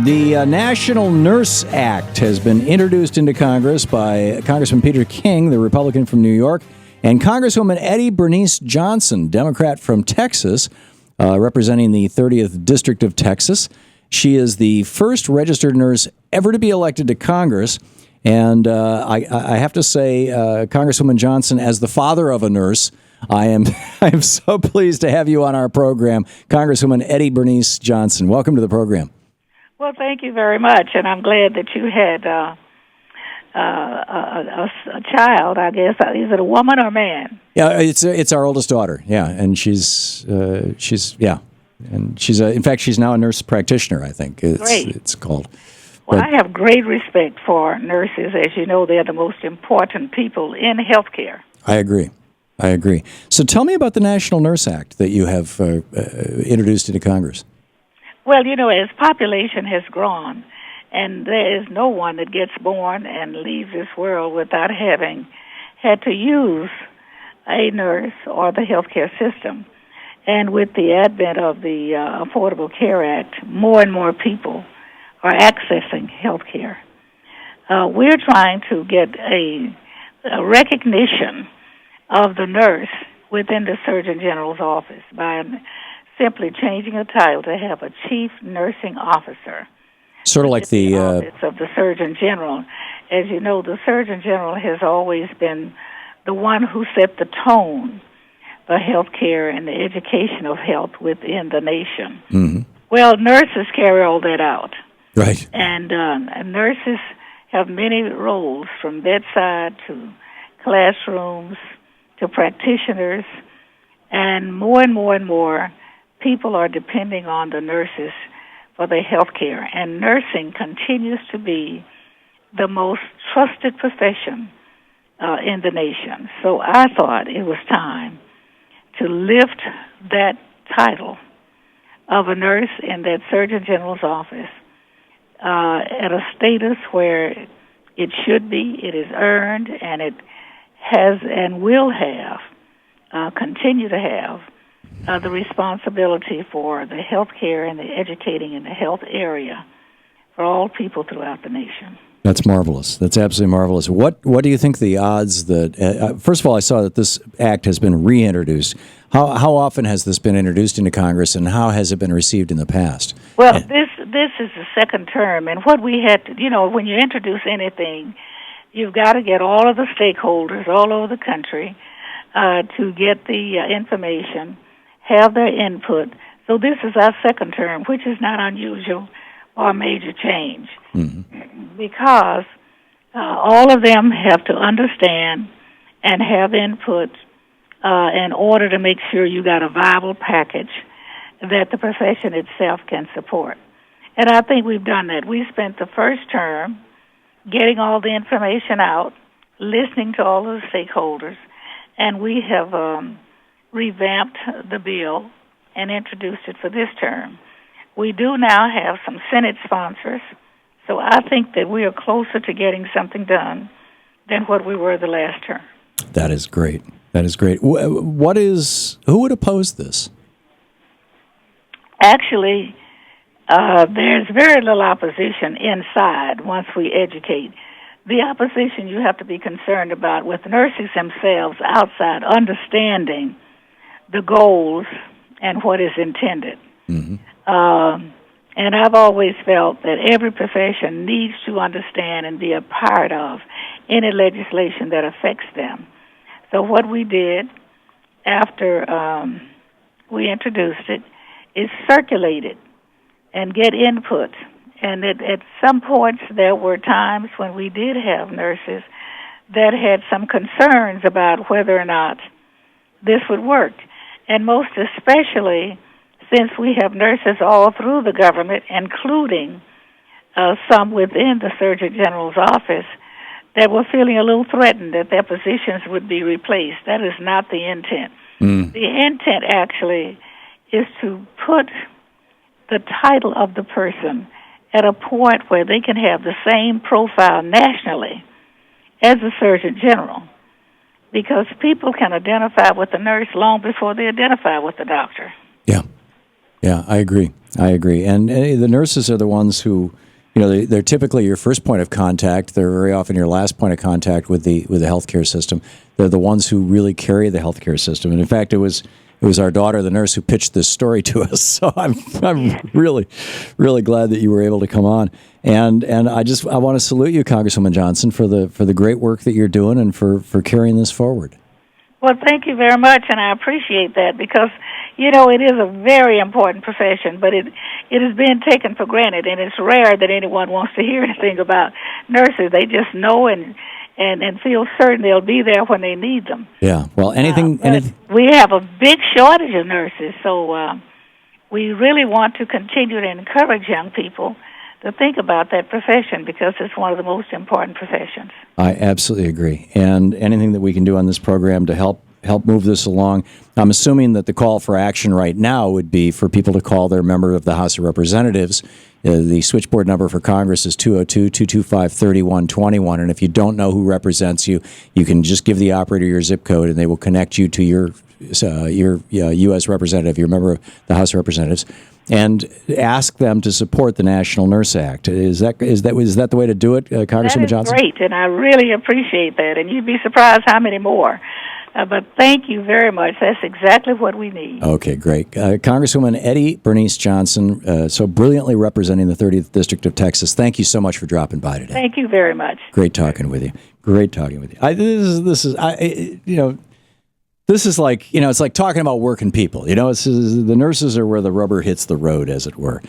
The National Nurse Act has been introduced into Congress by Congressman Peter King, the Republican from New York, and Congresswoman Eddie Bernice Johnson, Democrat from Texas, representing the 30th District of Texas. She is the first registered nurse ever to be elected to Congress. And I have to say, Congresswoman Johnson, as the father of a nurse, I am so pleased to have you on our program, Congresswoman Eddie Bernice Johnson. Welcome to the program. Well, thank you very much, and I'm glad that you had a child. I guess is it a woman or a man? Yeah, it's our oldest daughter. Yeah, and she's in fact she's now a nurse practitioner. I think it's called. Well, I have great respect for nurses. As you know, they're the most important people in healthcare. I agree. So tell me about the National Nurse Act that you have introduced into Congress. Well, you know, as population has grown, and there is no one that gets born and leaves this world without having had to use a nurse or the healthcare system. And with the advent of the Affordable Care Act, more and more people are accessing healthcare. We're trying to get a recognition of the nurse within the Surgeon General's office by simply changing a title to have a chief nursing officer. Sort of like the office of the Surgeon General. As you know, the Surgeon General has always been the one who set the tone for healthcare and the education of health within the nation. Mm-hmm. Well, nurses carry all that out. Right. And nurses have many roles, from bedside to classrooms to practitioners, and more people are depending on the nurses for their health care. And nursing continues to be the most trusted profession in the nation. So I thought it was time to lift that title of a nurse in that Surgeon General's office at a status where it should be, it is earned, and it has and will have, continue to have, the responsibility for the health care and the educating in the health area for all people throughout the nation. That's marvelous. That's absolutely marvelous. What do you think the odds that, first of all, I saw that this act has been reintroduced. How often has this been introduced into Congress, and how has it been received in the past? Well, this is the second term, and what we had to, when you introduce anything, you've got to get all of the stakeholders all over the country to get the information, have their input. So this is our second term, which is not unusual or a major change, because all of them have to understand and have input in order to make sure you got a viable package that the profession itself can support. And I think we've done that. We spent the first term getting all the information out, listening to all of the stakeholders, and we have revamped the bill and introduced it for this term. We do now have some Senate sponsors, so I think that we are closer to getting something done than what we were the last term. That is great. Who would oppose this? Actually, there's very little opposition inside once we educate. The opposition you have to be concerned about with nurses themselves outside understanding the goals and what is intended. Mm-hmm. And I've always felt that every profession needs to understand and be a part of any legislation that affects them. So what we did after we introduced it is circulate it and get input. And at some points there were times when we did have nurses that had some concerns about whether or not this would work. And most especially since we have nurses all through the government, including some within the Surgeon General's office, that were feeling a little threatened that their positions would be replaced. That is not the intent. The intent actually is to put the title of the person at a point where they can have the same profile nationally as the Surgeon General, because people can identify with the nurse long before they identify with the doctor. Yeah, I agree. I agree. And the nurses are the ones who, they're typically your first point of contact. They're very often your last point of contact with the healthcare system. They're the ones who really carry the healthcare system. And in fact, it was our daughter, the nurse, who pitched this story to us. So I'm really, really glad that you were able to come on. And I want to salute you, Congresswoman Johnson, for the great work that you're doing and for carrying this forward. Well, thank you very much, and I appreciate that because, it is a very important profession, but it is being taken for granted, and it's rare that anyone wants to hear anything about nurses. They just know and feel certain they'll be there when they need them. Yeah, well, we have a big shortage of nurses, so we really want to continue to encourage young people to think about that profession because it's one of the most important professions. I absolutely agree. And anything that we can do on this program to help move this along. I'm assuming that the call for action right now would be for people to call their member of the House of Representatives. The switchboard number for Congress is 202-225-3121. And if you don't know who represents you, you can just give the operator your zip code and they will connect you to your U.S. representative, your member of the House of Representatives, and ask them to support the National Nurse Act. Is that the way to do it, Congresswoman Johnson? Great, and I really appreciate that. And you'd be surprised how many more. But thank you very much. That's exactly what we need. Okay, great. Congresswoman Eddie Bernice Johnson, so brilliantly representing the 30th District of Texas. Thank you so much for dropping by today. Thank you very much. Great talking with you. This is like, it's like talking about working people. The nurses are where the rubber hits the road, as it were.